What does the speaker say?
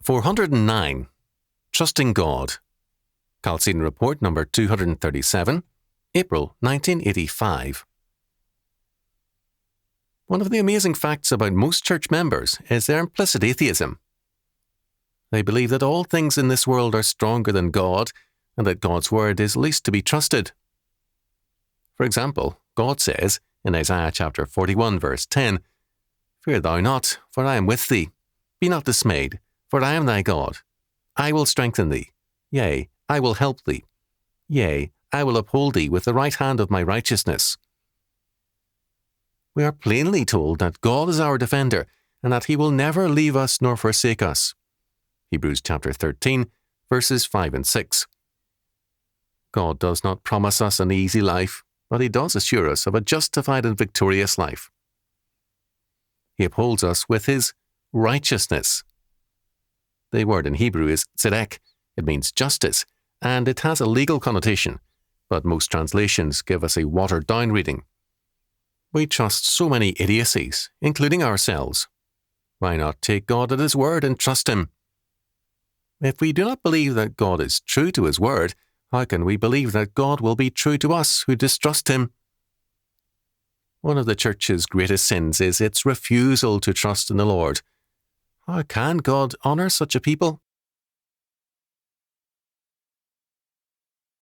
409. Trusting God. Chalcedon Report number 237, April 1985. One of the amazing facts about most church members is their implicit atheism. They believe that all things in this world are stronger than God, and that God's word is least to be trusted. For example, God says in Isaiah chapter 41 verse 10, "Fear thou not, for I am with thee. Be not dismayed, for I am thy God. I will strengthen thee. Yea, I will help thee. Yea, I will uphold thee with the right hand of my righteousness." We are plainly told that God is our defender, and that he will never leave us nor forsake us. Hebrews chapter 13, verses 5 and 6. God does not promise us an easy life, but he does assure us of a justified and victorious life. He upholds us with his righteousness. The word in Hebrew is tzedek. It means justice, and it has a legal connotation, but most translations give us a watered-down reading. We trust so many idiocies, including ourselves. Why not take God at his word and trust him? If we do not believe that God is true to his word, how can we believe that God will be true to us who distrust him? One of the church's greatest sins is its refusal to trust in the Lord. How can God honor such a people?